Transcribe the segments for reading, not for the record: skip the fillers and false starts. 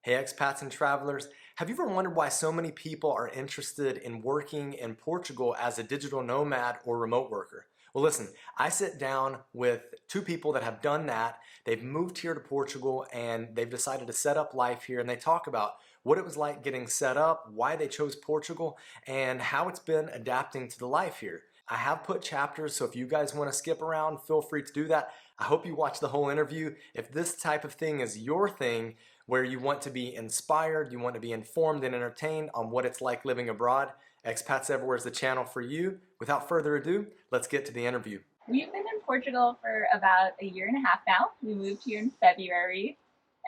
Hey expats and travelers, have you ever wondered why so many people are interested in working in Portugal as a digital nomad or remote worker? Well listen, I sit down with two people that have done that. They've moved here to Portugal and they've decided to set up life here, and they talk about what it was like getting set up, why they chose Portugal, and how it's been adapting to the life here. I have put chapters, so if you guys want to skip around, feel free to do that. I hope you watch the whole interview. If this type of thing is your thing, where you want to be inspired, you want to be informed and entertained on what it's like living abroad, Expats Everywhere is the channel for you. Without further ado, let's get to the interview. We've been in Portugal for about a year and a half now. We moved here in February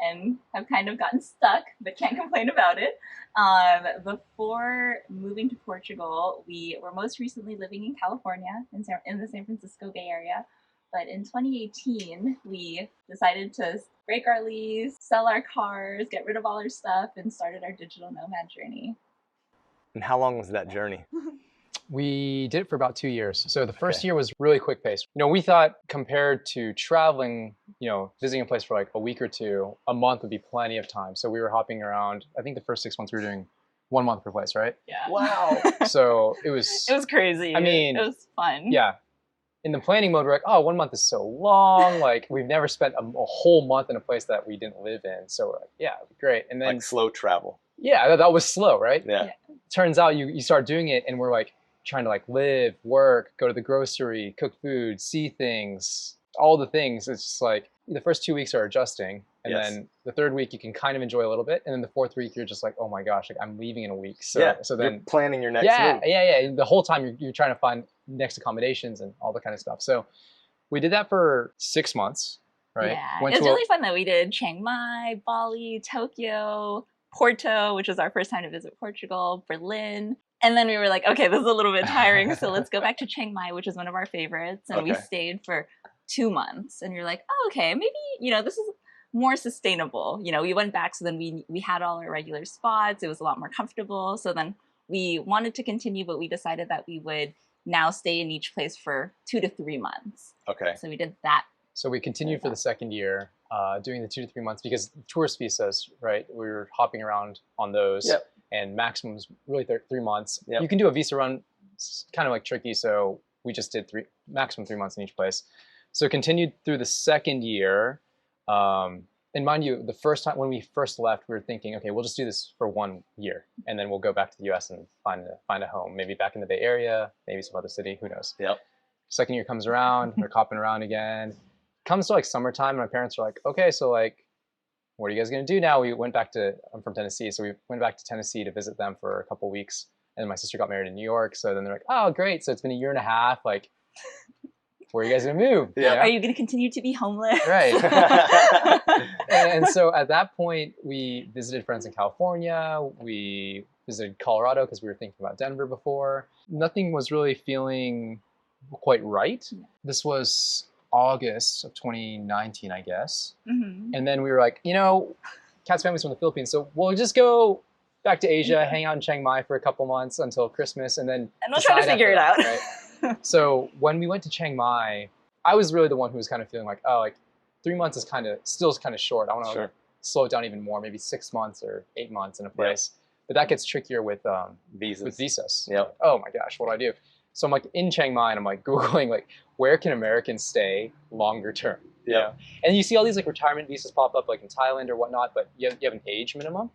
and have kind of gotten stuck, but can't complain about it. Before moving to Portugal, we were most recently living in California, in the San Francisco Bay Area. But in 2018, we decided to break our lease, sell our cars, get rid of all our stuff, and started our digital nomad journey. And how long was that journey? We did it for about 2 years. So the first year was really quick pace. We thought compared to traveling, visiting a place for like a week or two, a month would be plenty of time. So we were hopping around. I think the first 6 months we were doing 1 month per place, right? Yeah. Wow. So it was... It was crazy. I mean... It was fun. Yeah. In the planning mode, we're like, oh, 1 month is so long. Like, we've never spent a whole month in a place that we didn't live in. So we're like, yeah, it'd be great. And then... Like slow travel. Yeah, that was slow, right? Yeah. Turns out you start doing it and we're like trying to like live, work, go to the grocery, cook food, see things, all the things. It's just like the first 2 weeks are adjusting. And then the third week you can kind of enjoy a little bit. And then the fourth week you're just like, oh my gosh, like I'm leaving in a week. So, so then you're planning your next move. Yeah. The whole time you're trying to find next accommodations and all that kind of stuff. So we did that for 6 months, right? Yeah, it was really fun though. We did Chiang Mai, Bali, Tokyo, Porto, which was our first time to visit Portugal, Berlin. And then we were like, okay, this is a little bit tiring. So let's go back to Chiang Mai, which is one of our favorites. And we stayed for 2 months. And you're like, oh, okay, maybe, this is more sustainable. We went back, so then we had all our regular spots. It was a lot more comfortable. So then we wanted to continue, but we decided that we would now stay in each place for 2 to 3 months. Okay. So we did that. So we continued for the second year, doing the 2 to 3 months because tourist visas, right? We were hopping around on those. Yep. And maximum is really 3 months. Yep. You can do a visa run, it's kind of like tricky. So we just did maximum 3 months in each place. So continued through the second year. And mind you, the first time when we first left, we were thinking, okay, we'll just do this for 1 year, and then we'll go back to the US and find a home, maybe back in the Bay Area, maybe some other city, who knows. Yep. Second year comes around, we're hopping around again. Comes to like summertime, and my parents are like, okay, so like, what are you guys gonna do now? I'm from Tennessee, so we went back to Tennessee to visit them for a couple weeks, and my sister got married in New York, so then they're like, oh, great, so it's been a year and a half, like, where are you guys gonna move? Yeah. Are you gonna continue to be homeless? Right. And so at that point, we visited friends in California. We visited Colorado because we were thinking about Denver before. Nothing was really feeling quite right. This was August of 2019, I guess. Mm-hmm. And then we were like, Kat's family's from the Philippines, so we'll just go back to Asia, hang out in Chiang Mai for a couple months until Christmas, and we'll try to figure it out. Right? So when we went to Chiang Mai, I was really the one who was kind of feeling like, oh, like 3 months is still kind of short. I want to slow it down even more, maybe 6 months or 8 months in a place. Yep. But that gets trickier with visas. Yep. Oh my gosh, what do I do? So I'm like in Chiang Mai and I'm like Googling like, where can Americans stay longer term? Yeah. And you see all these like retirement visas pop up like in Thailand or whatnot, but you have an age minimum.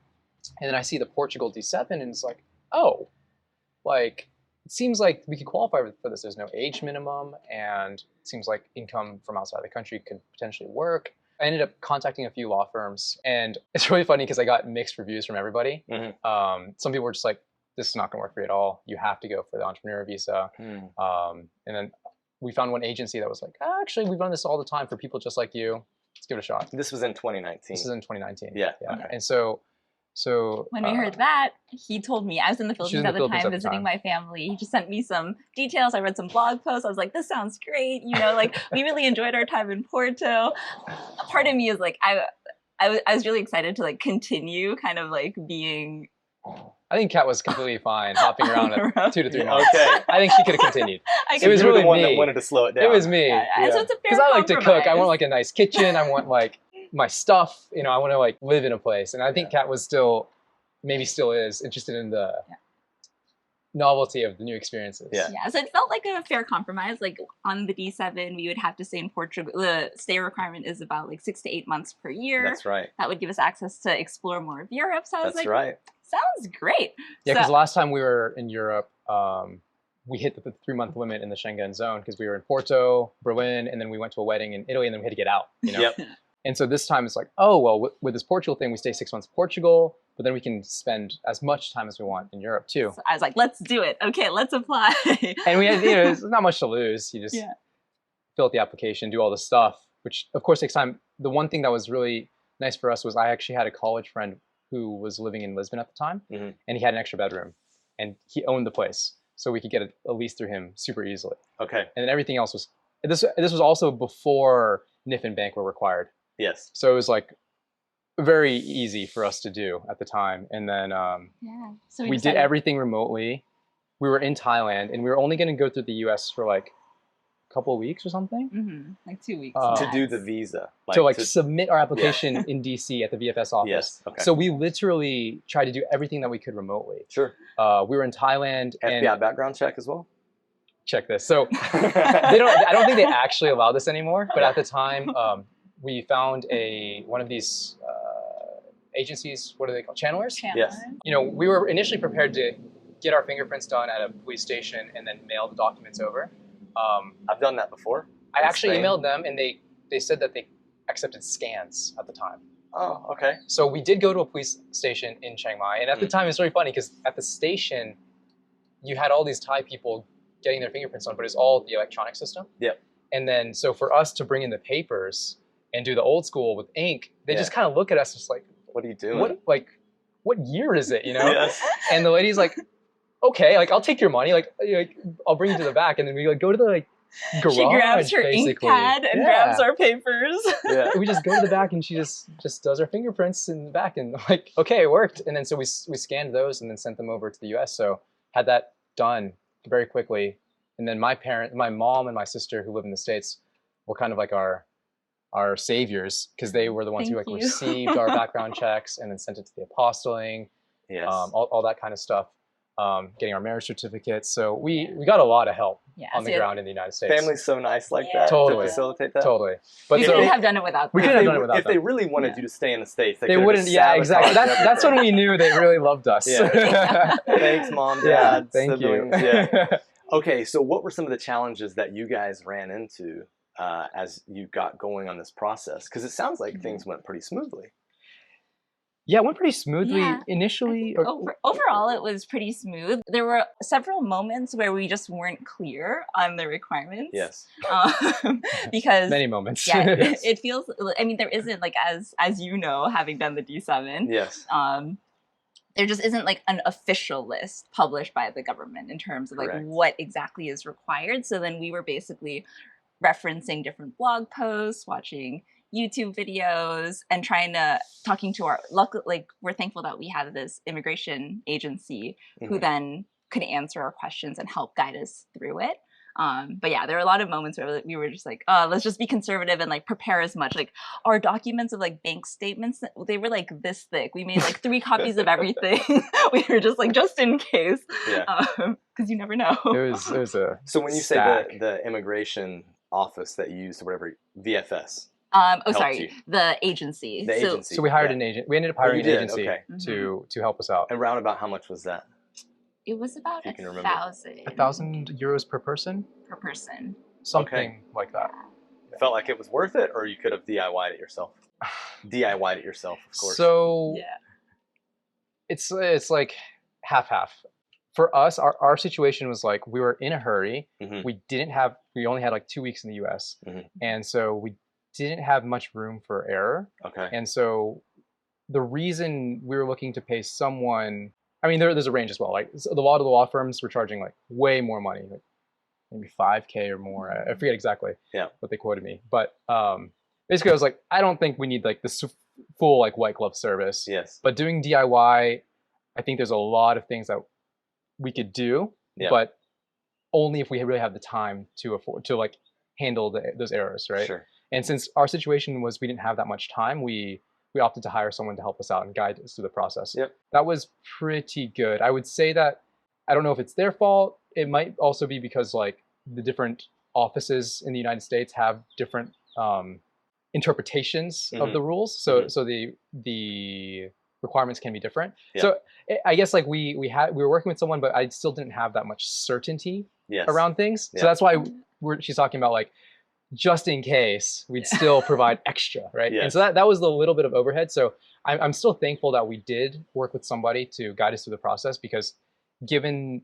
And then I see the Portugal D7 and it's like, oh, like, it seems like we could qualify for this. There's no age minimum, and it seems like income from outside the country could potentially work. I ended up contacting a few law firms, and it's really funny because I got mixed reviews from everybody. Mm-hmm. Some people were just like, this is not going to work for you at all. You have to go for the entrepreneur visa. And then we found one agency that was like, actually, we've done this all the time for people just like you. Let's give it a shot. This was in 2019. This is in 2019. Yeah. Okay. And so when we heard that, he told me, I was in the Philippines at the time visiting my family. He just sent me some details. I read some blog posts. I was like, this sounds great. Like we really enjoyed our time in Porto. Part of me is like, I was really excited to like continue kind of like being. I think Kat was completely fine hopping around at 2 to 3 months. Okay. I think she could have continued. It was really the one that wanted to slow it down. It was me. So it's a fair because I like to cook. I want like a nice kitchen. I want like my stuff. You know, I want to like live in a place. And I think Kat was maybe still is interested in the novelty of the new experiences. Yeah, so it felt like a fair compromise. Like on the D7, we would have to stay in Portugal. The stay requirement is about like 6 to 8 months per year. That's right. That would give us access to explore more of Europe. So I was That's like, right. sounds great. Yeah, because last time we were in Europe, we hit the 3-month limit in the Schengen zone because we were in Porto, Berlin, and then we went to a wedding in Italy, and then we had to get out. You know? Yep. And so this time it's like, oh, well, with this Portugal thing, we stay 6 months in Portugal, but then we can spend as much time as we want in Europe too. So I was like, let's do it. Okay, let's apply. And we had, you know, there's not much to lose. You just fill out the application, do all the stuff, which of course takes time. The one thing that was really nice for us was I actually had a college friend who was living in Lisbon at the time, and he had an extra bedroom, and he owned the place, so we could get a lease through him super easily. Okay. And then everything else was, this was also before NIF and Bank were required. Yes. So it was like very easy for us to do at the time. And then so we did everything remotely. We were in Thailand, and we were only going to go through the US for like a couple of weeks or something. Like 2 weeks. To do the visa. To submit our application in DC at the VFS office. Yes. Okay. So we literally tried to do everything that we could remotely. Sure. We were in Thailand. FBI and background check as well? check this. So I don't think they actually allow this anymore, but at the time, we found one of these agencies. What are they called? Channelers? Yes. You know, we were initially prepared to get our fingerprints done at a police station and then mail the documents over. I've done that before. I actually emailed them, and they said that they accepted scans at the time. Oh, okay. So we did go to a police station in Chiang Mai, and at the time it's really funny because at the station you had all these Thai people getting their fingerprints on, but it's all the electronic system. Yep. And then so for us to bring in the papers and do the old school with ink, they just kind of look at us just like, what are you doing? What year is it? You know? Yes. And the lady's like, okay, like I'll take your money, like I'll bring you to the back, and then we go to the garage. She grabs her basically. ink pad and grabs our papers. Yeah. We just go to the back, and she just does our fingerprints in the back, and like, okay, it worked. And then so we scanned those and then sent them over to the US. So had that done very quickly. And then my mom and my sister who live in the States were kind of like our saviors, because they were the ones who received our background checks and then sent it to the apostling. Yes. All that kind of stuff. Getting our marriage certificates. So we got a lot of help on the ground in the United States. Family's so nice like that Totally. to facilitate that. Totally. But we couldn't have done it without them. We couldn't have done it without if them. they really wanted you to stay in the States, they wouldn't. Yeah, exactly. That's when we knew they really loved us. Yeah. Thanks, Mom, Dad, thank siblings. you. Yeah. Okay, so what were some of the challenges that you guys ran into as you got going on this process? Because it sounds like things went pretty smoothly. Yeah, it went pretty smoothly initially. Overall, it was pretty smooth. There were several moments where we just weren't clear on the requirements. Yes. Because many moments. Yeah, Yes. it feels. I mean, there isn't like as you know, having done the D7. Yes. There just isn't like an official list published by the government in terms of like Correct. what exactly is required. So then we were basically referencing different blog posts, watching YouTube videos, and talking to we're thankful that we had this immigration agency who then could answer our questions and help guide us through it. But yeah, there were a lot of moments where we were just like, let's just be conservative and like prepare as much. Like our documents of like bank statements, they were like this thick. We made like 3 copies of everything. We were just like, just in case. Yeah. Because you never know. It was a So when you stack. say the immigration office that you used or whatever, VFS. Sorry, the agency. The agency. So we hired an agent. We ended up hiring an agency okay. to help us out. And round about how much was that? It was about If you can remember. 1,000 1,000 euros per person, per person. something like that. Felt like it was worth it, or you could have DIY'd it yourself? DIY'd it yourself, of course. So Yeah. it's like half. For us, our situation was like we were in a hurry. Mhm. We only had like 2 weeks in the US. Mhm. And so we didn't have much room for error. Okay. And so the reason we were looking to pay someone, I mean, there's a range as well. Like a lot of the law firms were charging like way more money, like maybe 5K or more. I forget exactly what they quoted me. But basically I was like, I don't think we need like this full like white glove service. Yes. But doing DIY, I think there's a lot of things that we could do, but only if we really have the time to afford to like handle those errors, right? Sure. And since our situation was we didn't have that much time, we opted to hire someone to help us out and guide us through the process. Yep. That was pretty good. I would say that I don't know if it's their fault. It might also be because like the different offices in the United States have different interpretations of the rules. So so the requirements can be different. Yeah. So I guess like we were working with someone, but I still didn't have that much certainty around things. So that's why she's talking about like, just in case, we'd still provide extra, right? Yes. And so that was the little bit of overhead. So I'm still thankful that we did work with somebody to guide us through the process, because given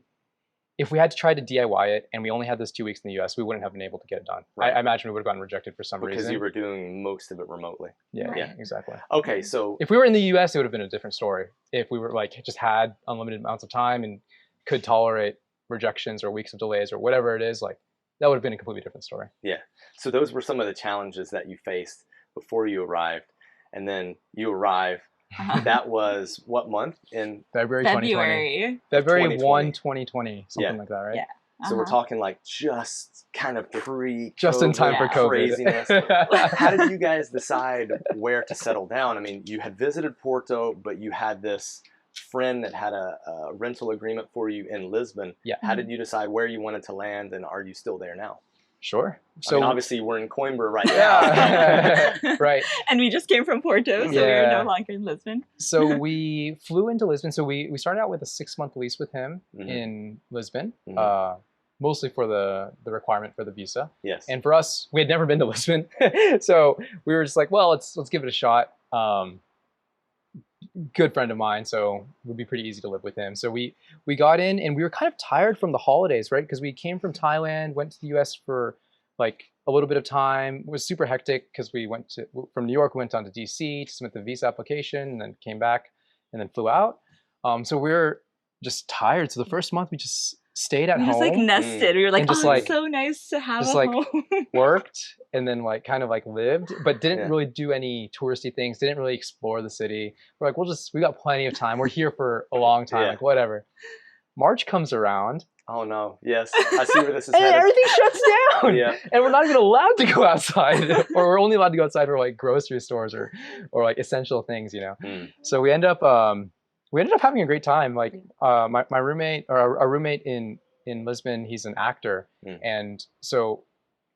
if we had to try to DIY it and we only had those 2 weeks in the US, we wouldn't have been able to get it done. Right. I imagine we would have gotten rejected for some reason. Because you were doing most of it remotely. Yeah, Right. yeah, exactly. Okay, so If we were in the US, it would have been a different story. If we were like just had unlimited amounts of time and could tolerate rejections or weeks of delays or whatever it is, like that would have been a completely different story. yeah, so those were some of the challenges that you faced before you arrived, and then you arrive. That was what month? In February 2020. February 2020. 1, 2020, something like that, right? Yeah. So we're talking like just kind of pre, Just in time for COVID. craziness. How did you guys decide where to settle down? I mean, you had visited Porto, but you had this friend that had a rental agreement for you in Lisbon. Yeah. How did you decide where you wanted to land, and are you still there now? Sure. So I mean, obviously we're in Coimbra right now. Yeah. Right. And we just came from Porto, so we're no longer in Lisbon. So we flew into Lisbon. So we started out with a 6-month lease with him in Lisbon, mostly for the requirement for the visa. Yes. And for us, we had never been to Lisbon, so we were just like, well, let's give it a shot. Good friend of mine, so it would be pretty easy to live with him. So we got in, and we were kind of tired from the holidays, right? Because we came from Thailand, went to the US for like a little bit of time. It was super hectic because we went from New York, we went down to DC to submit the visa application, and then came back and then flew out. So we were just tired. So the first month we just stayed at home. Just like nested. We were like, And just, oh, like, it's so nice to have just, a like, home. Worked and then like kind of like lived, but didn't Yeah. really do any touristy things, didn't really explore the city. We're like, we got plenty of time. We're here for a long time, Yeah. like whatever. March comes around. Oh no. Yes. I see where this is And headed. everything shuts down. Yeah. And we're not even allowed to go outside, or we're only allowed to go outside for like grocery stores or like essential things, you know. So we ended up having a great time. Like my roommate, or our roommate in Lisbon, he's an actor, and so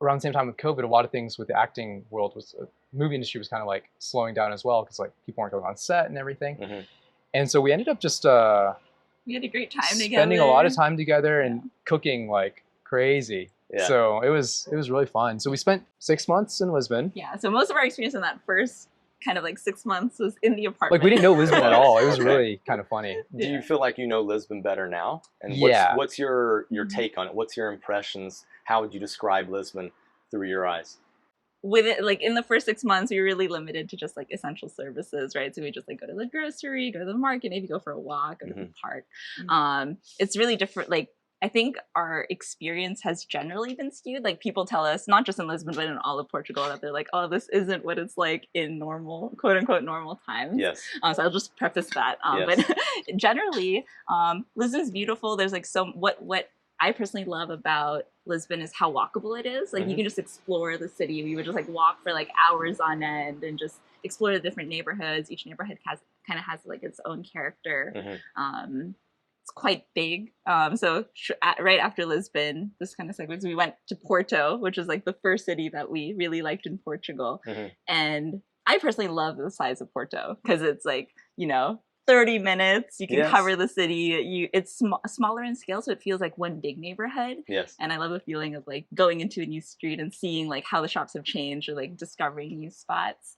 around the same time with COVID, a lot of things with the acting world was movie industry was kind of like slowing down as well, because like people weren't going on set and everything. And so we ended up just We had a great time together. spending a lot of time together and cooking like crazy. Yeah. So it was really fun. So we spent 6 months in Lisbon. Yeah, so most of our experience in that first kind of like 6 months was in the apartment. Like we didn't know Lisbon at all. It was Okay. really kind of funny. Do you feel like you know Lisbon better now? And Yeah. what's your take on it? What's your impressions? How would you describe Lisbon through your eyes? With it, like in the first 6 months, we were really limited to just like essential services, right? So we just like go to the grocery, go to the market, maybe go for a walk, go to the park. It's really different. Like I think our experience has generally been skewed. Like people tell us, not just in Lisbon, but in all of Portugal, that they're like, oh, this isn't what it's like in normal, quote unquote, normal times. Yes. So I'll just preface that. Yes. But generally, Lisbon's beautiful. There's like what I personally love about Lisbon is how walkable it is. Like you can just explore the city. We would just like walk for like hours on end and just explore the different neighborhoods. Each neighborhood has like its own character. It's quite big. So right after Lisbon, this kind of segues, we went to Porto, which is like the first city that we really liked in Portugal. And I personally love the size of Porto because it's like, 30 minutes, you can cover the city. It's smaller in scale, so it feels like one big neighborhood. Yes. And I love the feeling of like going into a new street and seeing like how the shops have changed, or like discovering new spots.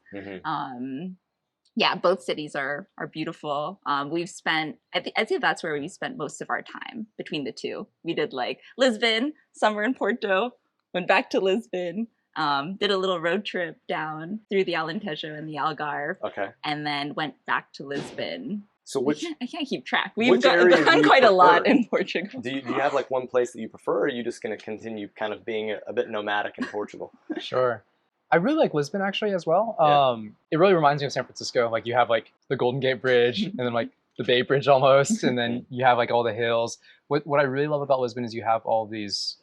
Yeah, both cities are beautiful. We've spent, I'd say that's where we spent most of our time between the two. We did like Lisbon, summer in Porto, went back to Lisbon, did a little road trip down through the Alentejo and the Algarve, and then went back to Lisbon. So I can't keep track. We've which area do done you quite a lot prefer? in Portugal. Do you have like one place that you prefer, or are you just going to continue kind of being a bit nomadic in Portugal? Sure. I really like Lisbon actually as well. Yeah. It really reminds me of San Francisco. Like you have like the Golden Gate Bridge and then like the Bay Bridge almost, and then you have like all the hills. What I really love about Lisbon is you have all these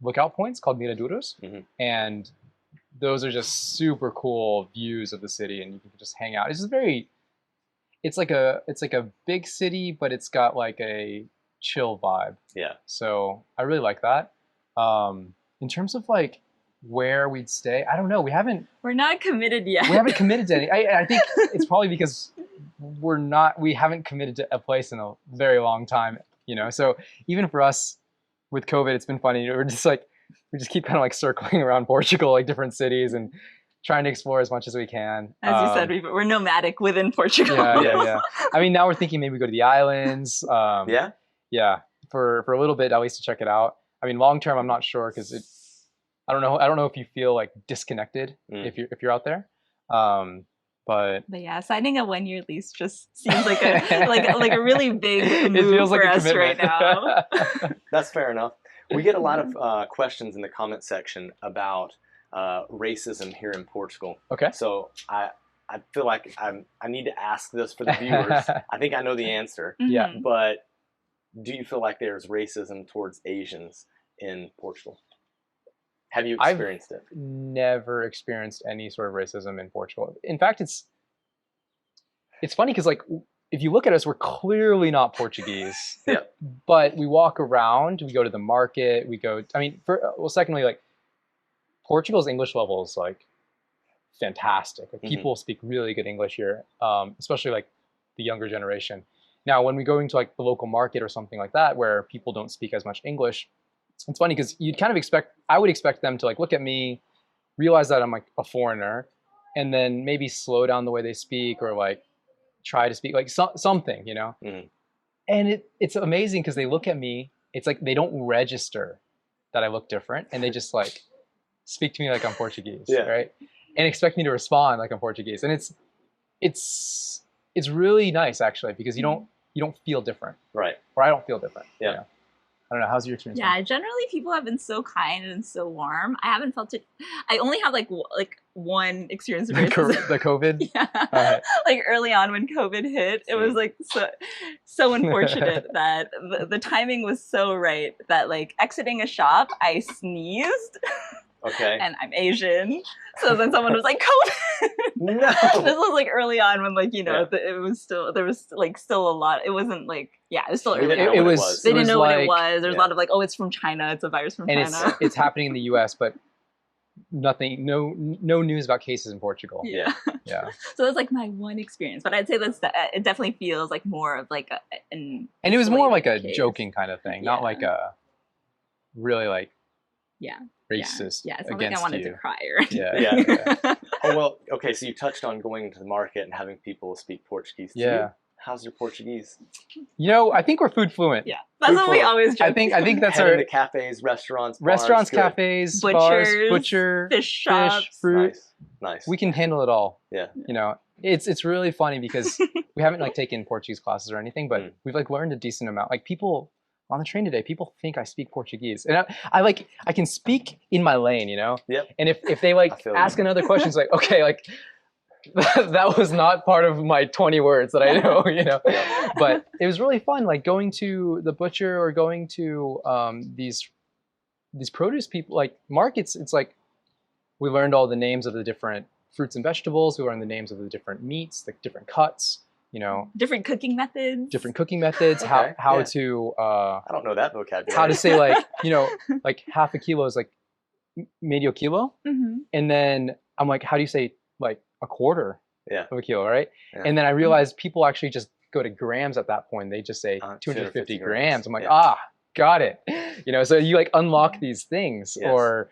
lookout points called miraduros, and those are just super cool views of the city, and you can just hang out. It's just very, it's like a big city, but it's got like a chill vibe. Yeah. So I really like that. In terms of like where we'd stay, I don't know. We're not committed yet. We haven't committed to any. I think it's probably because we haven't committed to a place in a very long time, you know. So even for us with COVID, it's been funny. We just keep kind of like circling around Portugal, like different cities, and trying to explore as much as we can. As you said, we're nomadic within Portugal. Yeah. I mean, now we're thinking maybe go to the islands. Yeah, for a little bit at least to check it out. I mean, long term, I'm not sure because I don't know if you feel like disconnected if you're out there. But yeah, signing a 1-year lease just seems like a really big move it feels like for a us commitment. right now. That's fair enough. We get a lot of questions in the comment section about racism here in Portugal. Okay. So I feel like I need to ask this for the viewers. I think I know the answer. Yeah. But do you feel like there's racism towards Asians in Portugal? Have you experienced it? Never experienced any sort of racism in Portugal. In fact, it's funny because like if you look at us, we're clearly not Portuguese. Yeah. But we walk around, we go to the market, secondly, like Portugal's English level is like fantastic. Like people speak really good English here, especially like the younger generation. Now, when we go into like the local market or something like that, where people don't speak as much English, it's funny because you'd kind of I would expect them to like look at me, realize that I'm like a foreigner, and then maybe slow down the way they speak or like try to speak like something, you know? And it's amazing because they look at me, it's like they don't register that I look different, and they just like speak to me like I'm Portuguese, right? And expect me to respond like I'm Portuguese. And it's really nice actually because you don't feel different. Right. Or I don't feel different. Yeah. You know? I don't know. How's your experience? Yeah, generally people have been so kind and so warm. I haven't felt it. I only have like one experience of racism. The COVID? Yeah. Right. Like early on when COVID hit, it was like so unfortunate that the timing was so right that like exiting a shop, I sneezed. Okay. And I'm Asian. So then someone was like, COVID. No. This was like early on when like, you know, there was still a lot. It wasn't like, it was still early. They didn't know what it was. There's a lot of like, oh, it's from China. It's a virus from China. And it's happening in the US, but nothing, no news about cases in Portugal. Yeah. So that's like my one experience. But I'd say it definitely feels like more of like and it was more like a joking kind of thing, not like a really like racist. Yeah, it's not against like I wanted you. to cry or Yeah. Oh, well, okay, so you touched on going to the market and having people speak Portuguese to you. How's your Portuguese? You know, I think we're food fluent. Yeah, that's what we always joke. I think that's Heading to cafes, restaurants, bars, cafes, butchers, bars, butcher, fish shops, fruit. Nice. We can handle it all. Yeah. You know, it's really funny because we haven't like taken Portuguese classes or anything, but we've like learned a decent amount. Like people on the train today, people think I speak Portuguese, and I can speak in my lane, you know. Yep. And if they like ask another question, it's like okay, like that was not part of my 20 words that I know, you know. But it was really fun, like going to the butcher or going to these produce people like markets. It's like we learned all the names of the different fruits and vegetables. We learned the names of the different meats, the different cuts. You know, different cooking methods. Okay. How to I don't know that vocabulary. How to say like, you know, like half a kilo is like medio kilo, and then I'm like, how do you say like a quarter of a kilo, right? Yeah. And then I realized people actually just go to grams at that point. They just say 250 grams. I'm like, got it. You know, so you like unlock these things, or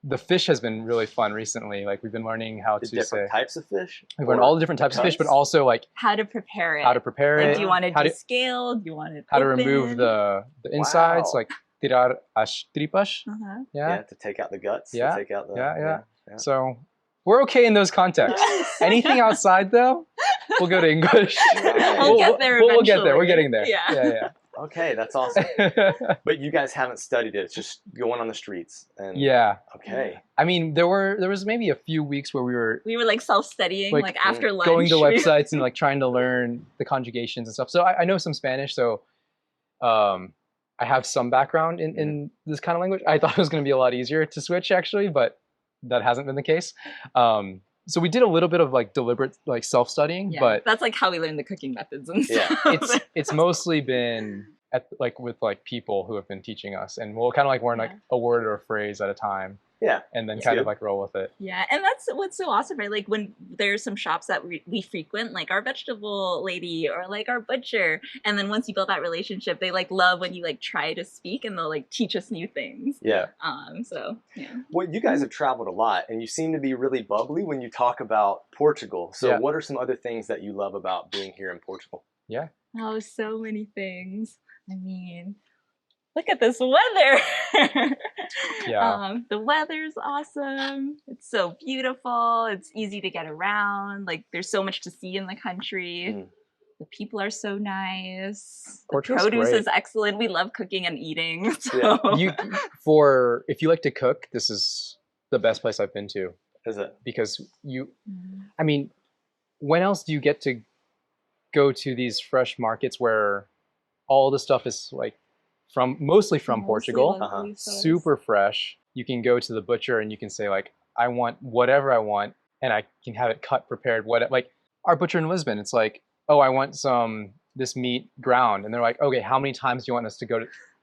the fish has been really fun recently. Like we've been learning how to different types of fish. We've learned all the different types of fish, but also like how to prepare it. Like, do you want it descaled? Do you want it how to remove the insides, like tirar as tripas. Yeah, to take out the guts. Yeah, to take out the, yeah. So we're okay in those contexts. Anything outside though, we'll go to English. We'll get there eventually. We'll get there. We're getting there. Yeah. Okay, that's awesome. But you guys haven't studied it. It's just going on the streets. And okay. I mean, there was maybe a few weeks where we were like self-studying, like after lunch, going to websites and like trying to learn the conjugations and stuff. So I know some Spanish, so I have some background in this kind of language. I thought it was going to be a lot easier to switch actually, but that hasn't been the case. So we did a little bit of like deliberate like self-studying, Yeah, but that's like how we learn the cooking methods and Yeah. stuff. it's mostly been with like people who have been teaching us, and we'll kind of like learn like a word or a phrase at a time. Yeah. And then That's kind of good. like roll with it. Yeah, and that's what's so awesome, right? Like when there's some shops that we frequent, like our vegetable lady or like our butcher, and then once you build that relationship, they like love when you like try to speak and they'll like teach us new things. Yeah. So yeah. Well, you guys have traveled a lot, and you seem to be really bubbly when you talk about Portugal. So Yeah. what are some other things that you love about being here in Portugal? Yeah. Oh, so many things. I mean, look at this weather. Yeah. The weather's awesome. It's so beautiful. It's easy to get around. Like there's so much to see in the country. Mm. The people are so nice. The Portugal's produce great. is excellent. We love cooking and eating. So. Yeah. If you like to cook, this is the best place I've been to, Is it? because I mean, when else do you get to go to these fresh markets where all the stuff is like mostly from Portugal, super fresh. You can go to the butcher and you can say like, I want whatever I want, and I can have it cut, prepared. Like our butcher in Lisbon, it's like, oh, I want this meat ground, and they're like, okay, how many times do you want us to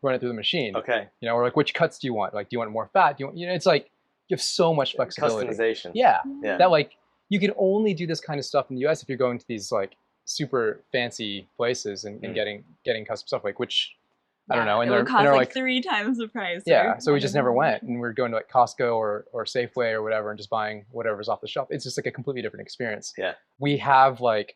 run it through the machine? Okay. You know, or like, which cuts do you want? Like, do you want more fat? Do you want, it's like you have so much flexibility. Customization. Yeah. Yeah. That like you can only do this kind of stuff in the US if you're going to these like super fancy places and getting custom stuff, like, which I don't know. And it would cost like 3 times the price. Yeah. So we just never went, and we're going to like Costco or Safeway or whatever and just buying whatever's off the shelf. It's just like a completely different experience. Yeah. We have like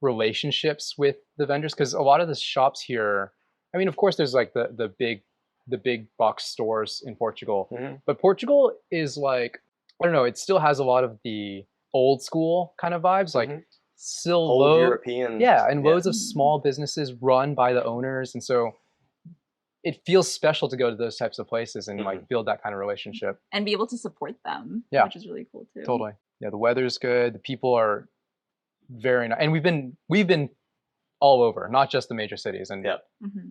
relationships with the vendors, because a lot of the shops here, I mean, of course there's like the big box stores in Portugal, but Portugal is like, I don't know, it still has a lot of the old school kind of vibes, like still old European. Yeah, and loads of small businesses run by the owners, and so it feels special to go to those types of places and like build that kind of relationship and be able to support them. Yeah, which is really cool too. Totally. Yeah, the weather's good. The people are very nice, and we've been all over, not just the major cities, and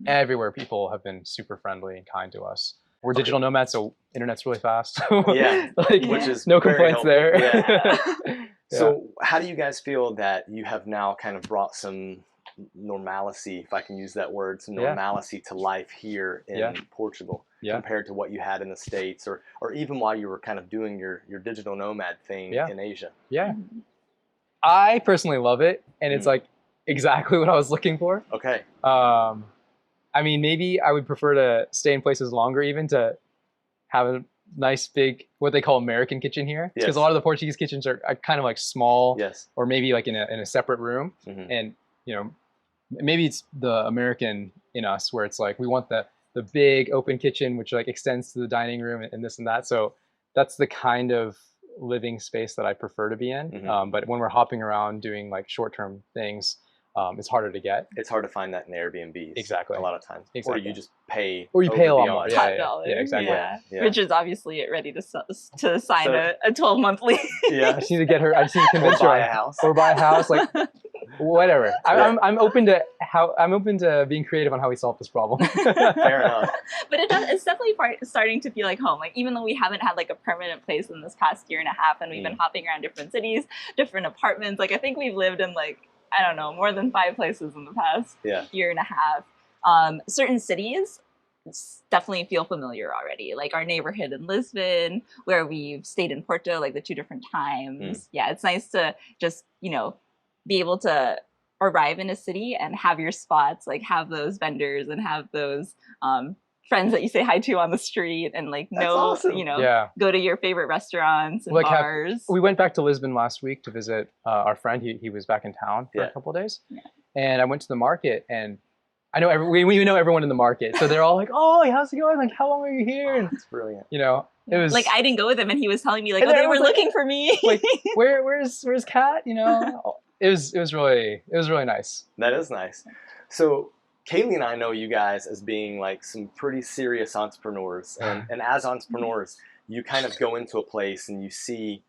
everywhere. People have been super friendly and kind to us. We're digital nomads, so internet's really fast. Yeah, like, which is no complaints there. Yeah. So how do you guys feel that you have now kind of brought some normalcy, if I can use that word, some normalcy to life here in Portugal compared to what you had in the States, or even while you were kind of doing your digital nomad thing in Asia? Yeah. I personally love it, and it's like exactly what I was looking for. Okay. I mean, maybe I would prefer to stay in places longer, even to have a nice big, what they call American kitchen here. Because a lot of the Portuguese kitchens are kind of like small, or maybe like in a separate room. And, you know, maybe it's the American in us where it's like, we want the big open kitchen, which like extends to the dining room and this and that. So that's the kind of living space that I prefer to be in. But when we're hopping around doing like short-term things, it's harder to get. It's hard to find that in Airbnbs. Exactly. A lot of times. Exactly. Or you just pay. Or you pay a lot more. Top dollar. Yeah, exactly. Yeah. Which is obviously ready to sign a 12-month lease. Yeah. I just need to get her. I just need to convince her. Or buy a house. Or buy a house. Like whatever. I'm open to being creative on how we solve this problem. Fair enough. But it's definitely starting to feel like home. Like even though we haven't had like a permanent place in this past year and a half, and we've been hopping around different cities, different apartments. Like I think we've lived in like, I don't know, more than 5 places in the past year and a half. Certain cities definitely feel familiar already. Like our neighborhood in Lisbon, where we've stayed in Porto like the 2 different times. Yeah, it's nice to just, you know, be able to arrive in a city and have your spots, like have those vendors and have those friends that you say hi to on the street, and like awesome. you know, go to your favorite restaurants and bars. We went back to Lisbon last week to visit our friend. He was back in town for a couple of days, and I went to the market, and I know we know everyone in the market, so they're all like, "Oh, how's it going? Like, how long are you here?" And it's brilliant. You know, it was like I didn't go with him, and he was telling me like, "Oh, they were looking for me." Like, where's Kat? You know, it was really nice. That is nice. So Kaylee and I know you guys as being like some pretty serious entrepreneurs, and as entrepreneurs, you kind of go into a place and you see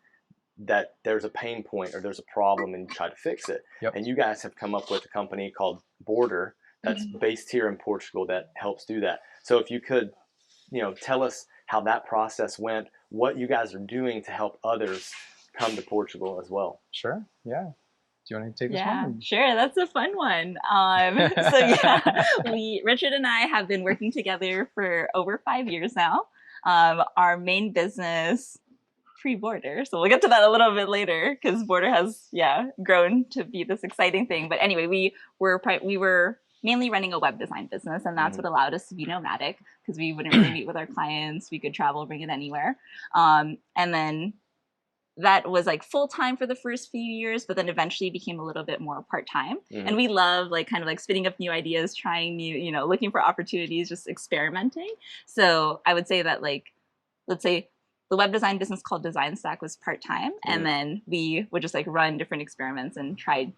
that there's a pain point or there's a problem and you try to fix it. And you guys have come up with a company called Bordr that's based here in Portugal that helps do that. So if you could, you know, tell us how that process went, what you guys are doing to help others come to Portugal as well. Sure. Yeah. Do you want to take this Yeah, one? sure. That's a fun one. So yeah, Richard and I have been working together for over 5 years now. Our main business pre-Bordr, so we'll get to that a little bit later because Bordr has grown to be this exciting thing. But anyway, we were mainly running a web design business, and that's what allowed us to be nomadic because we wouldn't really meet with our clients. We could travel, bring it anywhere, and then that was like full time for the first few years, but then eventually became a little bit more part time. And we love like kind of like spinning up new ideas, trying new, looking for opportunities, just experimenting. So I would say that like, let's say the web design business called Design Stack was part time, and then we would just like run different experiments and try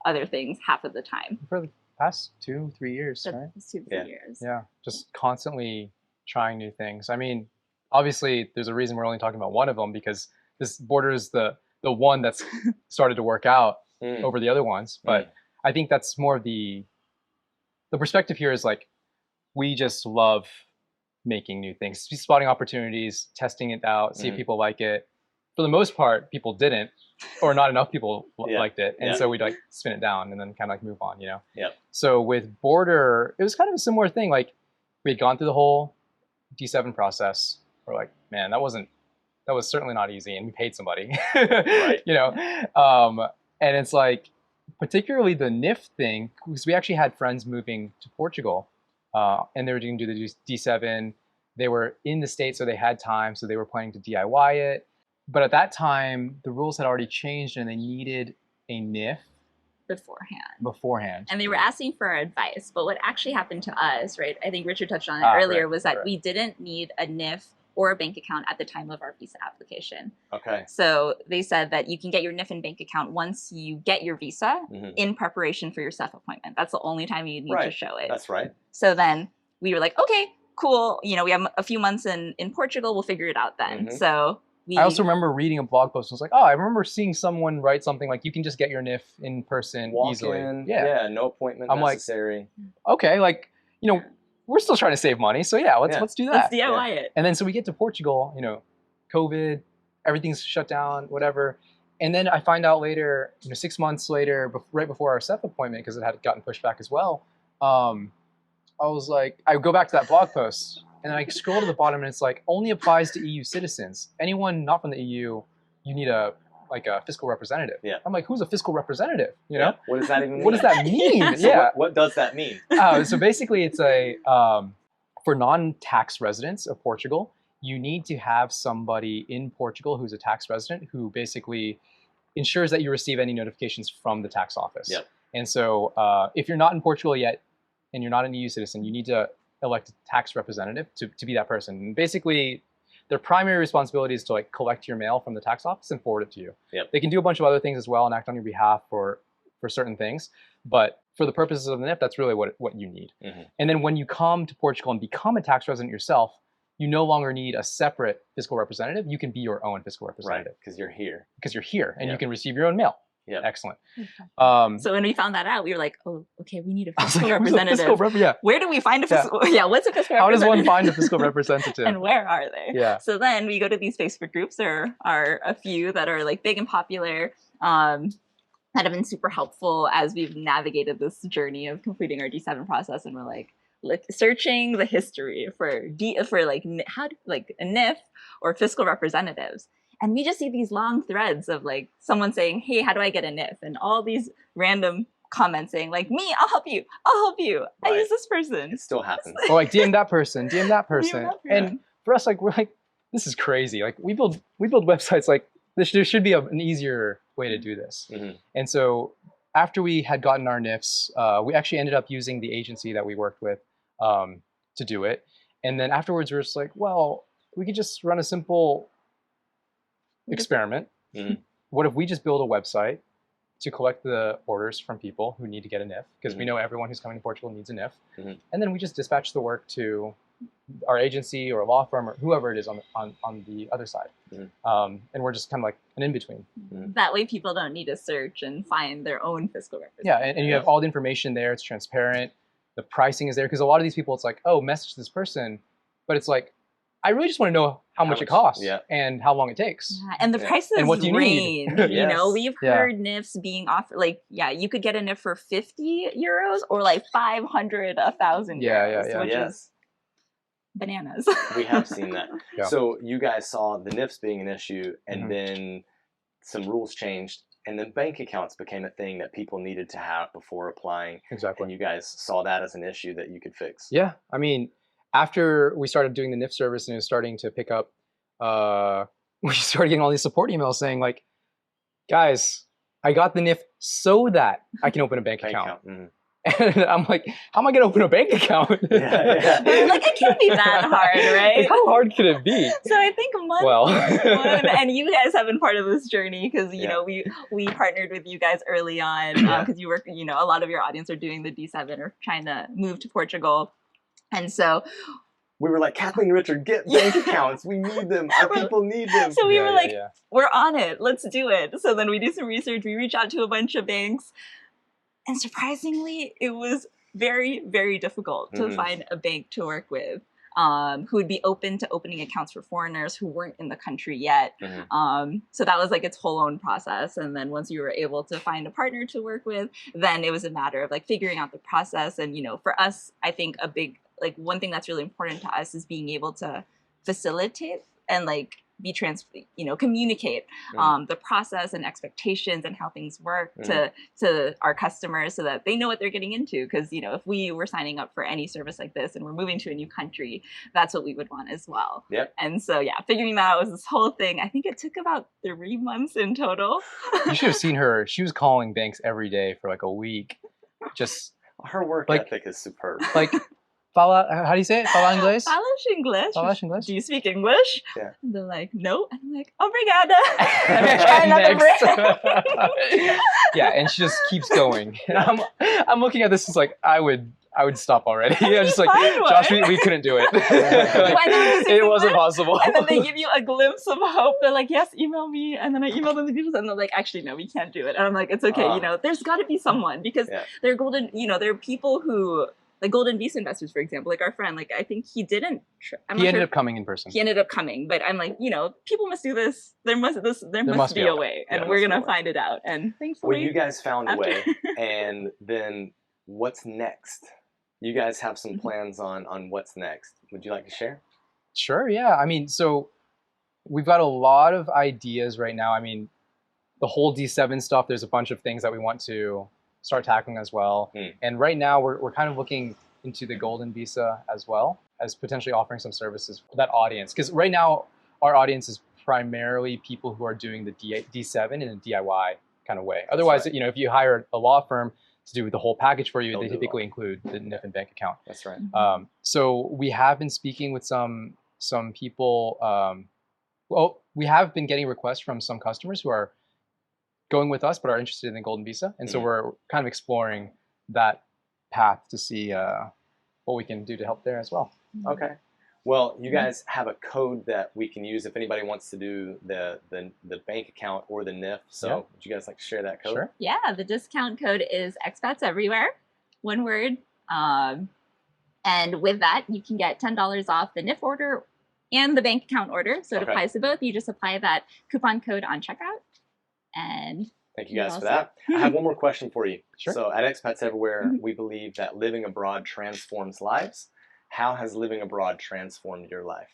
other things half of the time. For the past 2-3 years, right? 2-3 years. Yeah, just constantly trying new things. I mean, obviously, there's a reason we're only talking about one of them because this Bordr is the one that's started to work out over the other ones. But I think that's more of the perspective here is like, we just love making new things, spotting opportunities, testing it out, see if people like it. For the most part, people didn't, or not enough people liked it. And so we'd like spin it down and then kind of like move on, So with Bordr, it was kind of a similar thing. Like we had gone through the whole D7 process. We're like, man, that was certainly not easy, and we paid somebody, Right. And it's like, particularly the NIF thing, because we actually had friends moving to Portugal, and they were going to do the D7. They were in the States, so they had time, so they were planning to DIY it. But at that time, the rules had already changed, and they needed a NIF beforehand. And they were asking for our advice. But what actually happened to us, right? I think Richard touched on it earlier, was that we didn't need a NIF or a bank account at the time of our visa application. Okay. So they said that you can get your NIF and bank account once you get your visa in preparation for your SEF appointment. That's the only time you need to show it. That's right. So then we were like, okay, cool. We have a few months in Portugal. We'll figure it out then. So I also remember reading a blog post. I was like, oh, I remember seeing someone write something like, you can just get your NIF in person easily. Yeah, no appointment necessary. Like, okay, like, we're still trying to save money, so let's do that. Let's DIY it. And then so we get to Portugal, COVID, everything's shut down, whatever. And then I find out later, 6 months later, right before our SEF appointment, because it had gotten pushed back as well, I was like, I go back to that blog post, and then I scroll to the bottom, and it's like, only applies to EU citizens. Anyone not from the EU, you need a fiscal representative. Yeah. I'm like, who's a fiscal representative? What does that even mean? What does that mean? So what does that mean? So basically it's for non-tax residents of Portugal, you need to have somebody in Portugal who's a tax resident who basically ensures that you receive any notifications from the tax office. Yep. And so if you're not in Portugal yet and you're not an EU citizen, you need to elect a tax representative to be that person. And basically, their primary responsibility is to like collect your mail from the tax office and forward it to you. Yep. They can do a bunch of other things as well and act on your behalf for certain things. But for the purposes of the NIF, that's really what you need. And then when you come to Portugal and become a tax resident yourself, you no longer need a separate fiscal representative. You can be your own fiscal representative. Right, because you're here. Because you're here and you can receive your own mail. Yeah. Excellent. So when we found that out, we were like, oh, okay, we need a fiscal representative. Where do we find a fiscal? What's a fiscal representative? How does one find a fiscal representative? And where are they? Yeah. So then we go to these Facebook groups. There are a few that are like big and popular that have been super helpful as we've navigated this journey of completing our D7 process. And we're like searching the history for a NIF or fiscal representatives. And we just see these long threads of like someone saying, hey, how do I get a NIF? And all these random comments saying like, me, I'll help you. Right. I use this person. It still happens. Or like DM that person, DM that person. And for us, like, we're like, this is crazy. Like we build websites like there should be an easier way to do this. And so after we had gotten our NIFs, we actually ended up using the agency that we worked with to do it. And then afterwards, we were just like, well, we could just run a simple experiment. What if we just build a website to collect the orders from people who need to get a NIF? Because we know everyone who's coming to Portugal needs a NIF. And then we just dispatch the work to our agency or a law firm or whoever it is on the other side. And we're just kind of like an in-between. That way people don't need to search and find their own fiscal representative. Yeah, and you have all the information there. It's transparent. The pricing is there. Because a lot of these people, it's like, oh, message this person. But it's like, I really just want to know how much it costs and how long it takes. Yeah, and the prices And what do you need? range. You know, we've heard NIFs being offered, like, you could get a NIF for 50 euros or like 500, 1,000 euros, which is bananas. We have seen that. Yeah. So you guys saw the NIFs being an issue, and then some rules changed, and then bank accounts became a thing that people needed to have before applying. Exactly. And you guys saw that as an issue that you could fix. Yeah. I mean, after we started doing the NIF service and it was starting to pick up, we started getting all these support emails saying like, guys, I got the NIF so that I can open a bank account. And I'm like, how am I going to open a bank account? Like, it can't be that hard, right? Like, how hard could it be? So I think one, and you guys have been part of this journey because, you know, we partnered with you guys early on because you work, you know, a lot of your audience are doing the D7 or trying to move to Portugal. And so we were like, Kathleen, Richard, get bank accounts. We need them. Our people need them. So we were like, we're on it. Let's do it. So then we do some research. We reach out to a bunch of banks. And surprisingly, it was very, very difficult to find a bank to work with who would be open to opening accounts for foreigners who weren't in the country yet. So that was like its whole own process. And then once you were able to find a partner to work with, then it was a matter of like figuring out the process. And, you know, for us, I think one thing that's really important to us is being able to facilitate and like communicate the process and expectations and how things work to our customers so that they know what they're getting into. Because, you know, if we were signing up for any service like this and we're moving to a new country, that's what we would want as well. And so, figuring that out was this whole thing. I think it took about 3 months in total. You should have seen her. She was calling banks every day for like a week. Just her work ethic is superb. Like, how do you say it? Fala inglês? Falas English. Do you speak English? Yeah. And they're like, no. And I'm like, obrigada. Try another break. Yeah, and she just keeps going. And I'm looking at this as like, I would stop already. I'm just like, Josh, we couldn't do it. It wasn't possible. And then they give you a glimpse of hope. They're like, yes, email me. And then I email them the details, and they're like, actually, no, we can't do it. And I'm like, it's okay. You know, there's got to be someone because they're golden. You know, there are people who. Like golden visa investors, for example, like our friend, like I think he didn't. He ended up coming in person. He ended up coming, but I'm like, you know, people must do this. There must be a way, and we're gonna find it out. And thankfully, well, you guys found a way. And then what's next? You guys have some plans on what's next. Would you like to share? Sure. Yeah. I mean, so we've got a lot of ideas right now. I mean, the whole D7 stuff. There's a bunch of things that we want to start tackling as well. And right now we're kind of looking into the golden visa as well as potentially offering some services for that audience. Because right now our audience is primarily people who are doing the D7 in a DIY kind of way. Otherwise, you know, if you hire a law firm to do the whole package for you, they typically include the NIF and bank account. That's right. So we have been speaking with some people. Well, we have been getting requests from some customers who are going with us but are interested in the golden visa, and so we're kind of exploring that path to see what we can do to help there as well. Okay. Well, you guys have a code that we can use if anybody wants to do the bank account or the NIF. So would you guys like to share that code? Sure. Yeah, the discount code is ExpatsEverywhere, one word. And with that, you can get $10 off the NIF order and the bank account order. So it applies to both. You just apply that coupon code on checkout. And thank you guys for that. I have one more question for you. Sure. So at Expats Everywhere, we believe that living abroad transforms lives. How has living abroad transformed your life?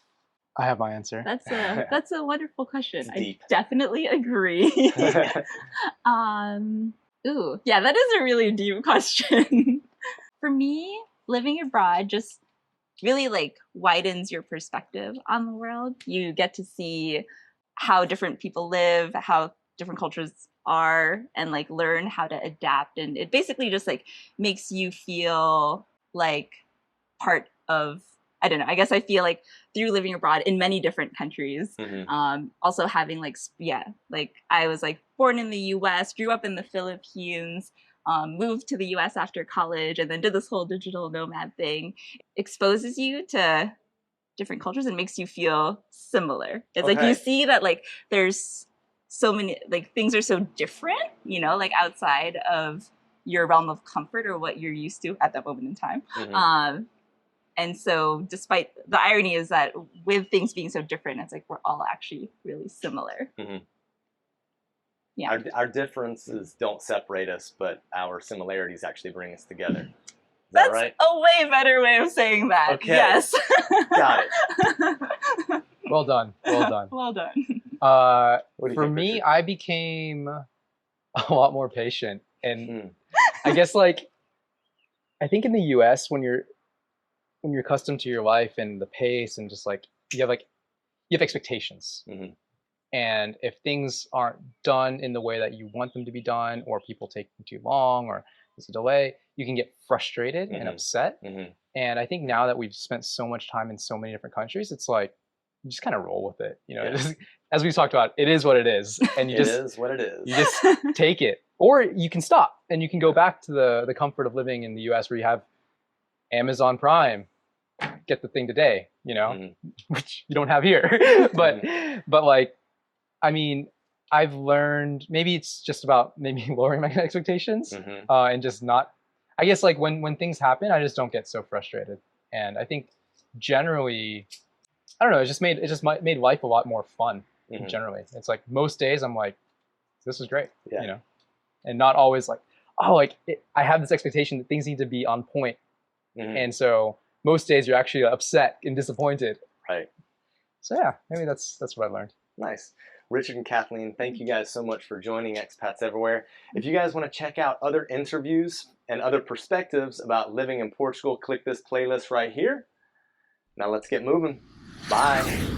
I have my answer. That's a wonderful question. Deep. I definitely agree. That is a really deep question. For me, living abroad just really like widens your perspective on the world. You get to see how different people live, how different cultures are, and like learn how to adapt. And it basically just like makes you feel like part of, I don't know, I guess I feel like through living abroad in many different countries, also having like I was like born in the US, grew up in the Philippines, moved to the US after college, and then did this whole digital nomad thing. Exposes you to different cultures and makes you feel similar. It's like you see that like there's so many, like things are so different, you know, like outside of your realm of comfort or what you're used to at that moment in time. And so despite the irony is that with things being so different, it's like we're all actually really similar. Mm-hmm. Yeah. Our differences don't separate us, but our similarities actually bring us together. Is that That's right? a way better way of saying that. Okay. Yes. Got it. Well done. Well done. Well done. What do you For think, me, Richard? I became a lot more patient, and I guess like I think in the U.S. when you're accustomed to your life and the pace and just like you have expectations, Mhm. and if things aren't done in the way that you want them to be done, or people taking too long, or there's a delay, you can get frustrated and upset. And I think now that we've spent so much time in so many different countries, it's like you just kind of roll with it. You know, Yeah. as we've talked about, it is what it is, and you It is what it is. you just take it, or you can stop and you can go back to the comfort of living in the U.S. where you have Amazon Prime, get the thing today, you know, which you don't have here. but like, I mean, I've learned maybe it's just about maybe lowering my expectations and just not. I guess like when things happen, I just don't get so frustrated, and I think generally, I don't know, it just made life a lot more fun. Generally, it's like most days I'm like, this is great, you know, and not always like, oh, like I have this expectation that things need to be on point, and so most days you're actually upset and disappointed. Right. So yeah, maybe that's what I learned. Nice. Richard and Kathleen, thank you guys so much for joining Expats Everywhere. If you guys want to check out other interviews and other perspectives about living in Portugal, click this playlist right here. Now let's get moving. Bye.